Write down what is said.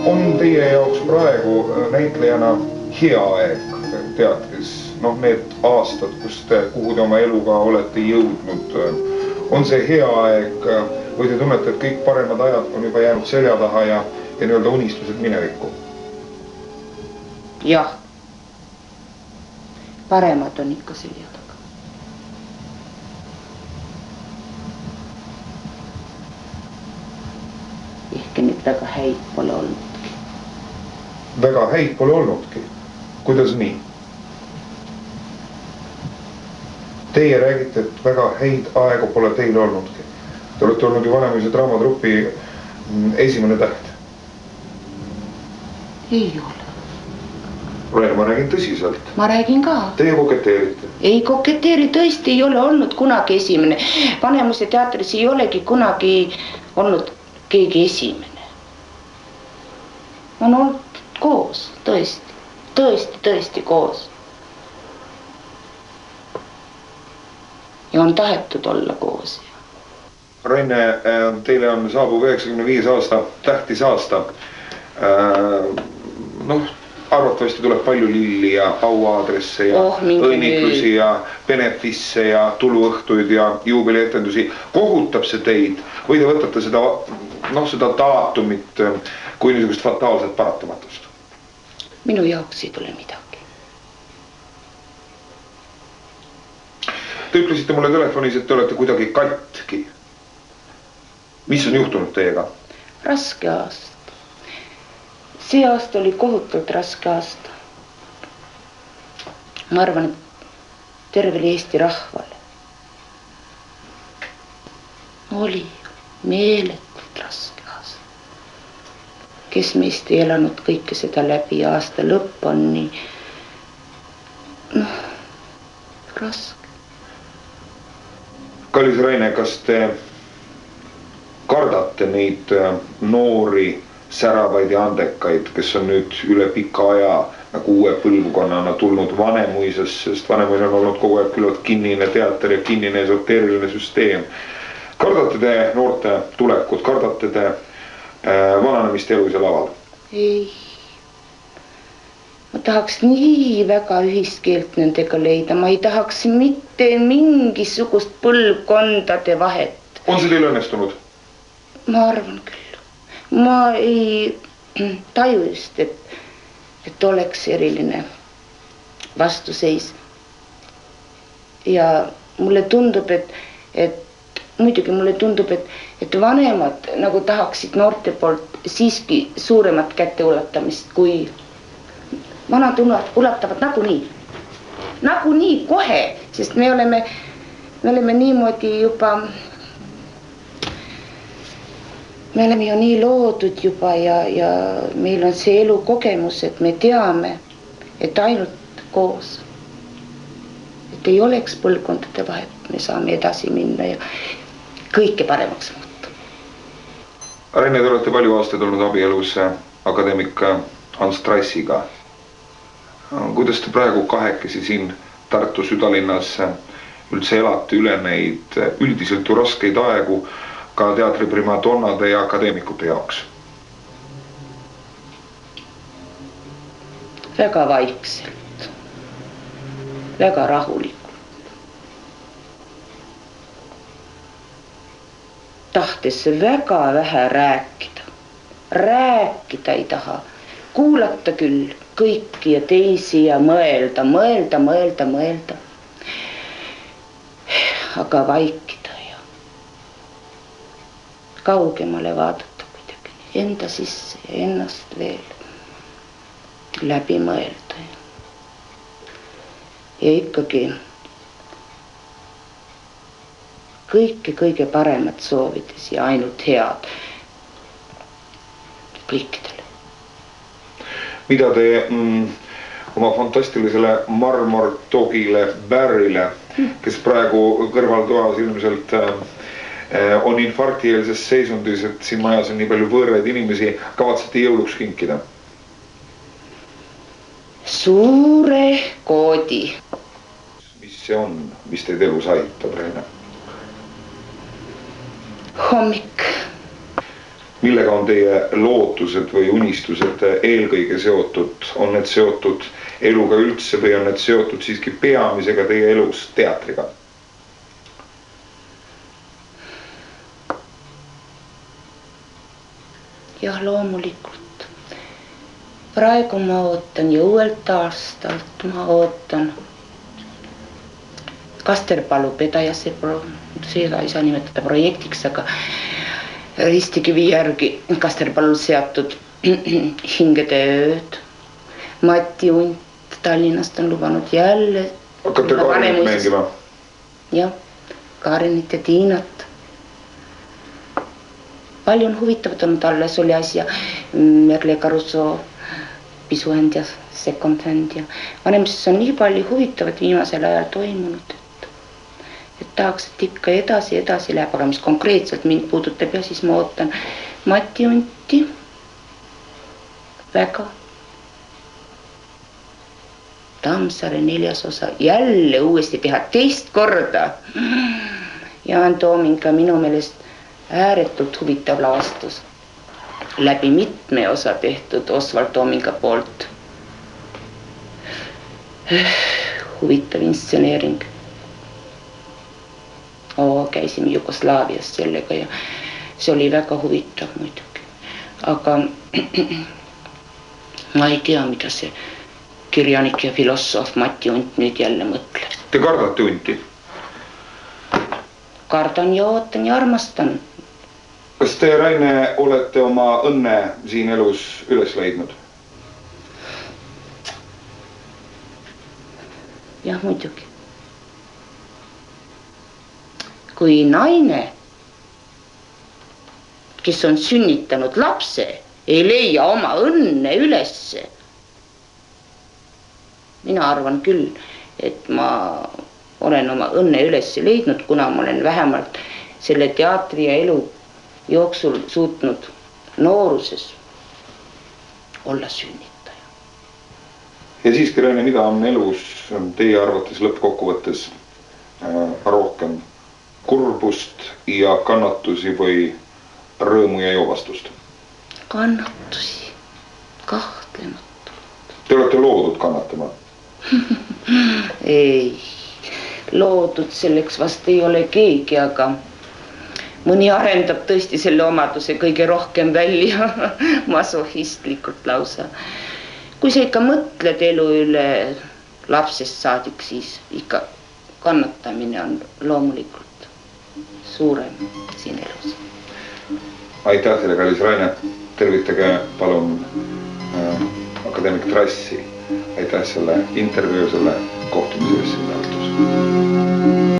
on teie jaoks praegu näitlejana hea aeg teatris? Noh, need aastad, kuhu te oma eluga olete jõudnud, on see hea aeg või te tunnete, et kõik paremad ajad on juba jäänud selja taha ja nii-öelda unistused minevikku? Jah. Paremad on ikka selja taga. Ehkki nüüd väga häid pole olnudki. Väga häid pole olnudki? Kuidas nii? Teie räägite, et väga häid aegu pole teil olnudki. Te olete olnud ju Vanemuise draamatrupi esimene täht. Ei ole. Raine, ma räägin tõsiselt. Ma räägin ka. Teie koketeerite? Ei koketeeri, tõesti ei ole olnud kunagi esimene. Vanemuise teatris ei olegi kunagi olnud keegi esimene. On olnud koos, tõesti koos. Ja on tahetud olla koos. Raine, teile on saabuv 95 aasta, tähtis aasta. Arvatavasti tuleb palju lilli ja auaadresse ja õnnitlusi ja benefisse ja tuluõhtuid ja juubelietendusi. Kohutab see teid või te võtate seda daatumit kui niisugust fataalset paratamatust? Minu jaoks ei tule midagi. Te ütlesite mulle telefonis, et te olete kuidagi katki. Mis on juhtunud teiega? Raske aasta. See aasta oli kohutult raske aasta. Ma arvan, et tervele Eesti rahvale. Oli meeletult raske aasta. Kes meist ei elanud kõike seda läbi, aasta lõpp on nii raske. Kallis Raine, kas te kardate neid noori säravaid ja andekaid, kes on nüüd üle pika aja nagu uue põlvkonnana tulnud Vanemuisesse, sest Vanemuis on olnud kogu aeg küllalt kinnine teater ja kinnine esoteeriline süsteem. Kardate te noorte tulekut, kardate te vananemist elus ja laval? Ei. Ma tahaks nii väga ühist keelt nendega leida. Ma ei tahaks mitte mingisugust põlvkondade vahet. On see teil õnnestunud? Ma arvan küll. Ma ei taju just, et oleks eriline vastuseis. Ja mulle tundub, muidugi mulle tundub, et vanemad nagu tahaksid noorte poolt siiski suuremat kätteulatamist, kui vanad ulatavad nagunii kohe, sest me oleme niimoodi juba me oleme ju nii loodud juba ja meil on see elukogemus, et me teame, et ainult koos, et ei oleks põlvkondade vahet, me saame edasi minna ja kõike paremaks muuta. Raine, te olete palju aastaid olnud abielus akadeemik Ants Trassiga. Kuidas te praegu kahekesi siin Tartu südalinnas üldse elate üle neid üldiselt ju raskeid aegu ka teatri primadonnade ja akadeemikute jaoks? Väga vaikselt, väga rahulikult. Tahtes väga vähe rääkida. Rääkida ei taha. Kuulata küll kõiki ja teisi ja mõelda. Aga vaikida. Kaugemale vaadata kuidagi enda sisse ja ennast veel läbi mõelda. Ja ikkagi kõige paremat soovides ja ainult head kõikidele. Mida te oma fantastilisele marmortogile Barryle, kes praegu kõrvaltoas ilmselt on infarktieelses seisundis, et siin majas on nii palju võõraid inimesi, kavatsete jõuluks kinkida? Suure koodi. Mis see on, mis teid elus aitab, Raine? Hommik. Millega on teie lootused või unistused eelkõige seotud? On need seotud eluga üldse või on need seotud siiski peamisega teie elus teatriga? Jah, loomulikult. Praegu ma ootan ja uuelt aastalt ma ootan Kasterpalu pedaja, seda ei saa nimetada projektiks, aga Ristikivi järgi Kasterpalul seatud Hingede ööd. Mati Unt Tallinnast on lubanud jälle. Hakkate Karinit mängima? Jah, Karinit ja Tiinat. Palju on huvitavat olnud, alles oli asja Merle Caruso pisuhänd ja second hand ja vanemistes on nii palju huvitavat viimasel ajal toimunud, et tahaks, et ikka edasi läheb, aga mis konkreetselt mind puudutab ja siis ma ootan Mati Unti väga. Tammsaare 4. osa jälle uuesti teha teist korda. Jaan Toominga minu meelest ääretult huvitav lavastus. Läbi mitme osa tehtud Oswald Toominga poolt. Huvitav instseneering. Käisime Jugoslaavias sellega ja see oli väga huvitav muidugi. Aga ma ei tea, mida see kirjanik ja filosoof Mati Unt nüüd jälle mõtleb. Te kardate Unti? Kardan ja ootan ja armastan. Kas te, Raine, olete oma õnne siin elus üles leidnud? Jah, muidugi. Kui naine, kes on sünnitanud lapse, ei leia oma õnne ülesse. Mina arvan küll, et ma olen oma õnne ülesse leidnud, kuna ma olen vähemalt selle teatri ja elu jooksul suutnud nooruses olla sünnitaja. Ja siiski, Raine, mida on elus teie arvates lõppkokkuvõttes rohkem? Kurbust ja kannatusi või rõõmu ja joovastust? Kannatusi, kahtlemata. Te olete loodud kannatama? Ei, loodud selleks vast ei ole keegi, aga mõni arendab tõesti selle omaduse kõige rohkem välja, masohistlikult lausa. Kui sa ikka mõtled elu üle lapsest saadik, siis ikka kannatamine on loomulikult suurem siin elus. Aitäh teile, kallis Raine. Tervitage palun akadeemik Trassi. Aitäh selle intervjuu, selle kohtumise.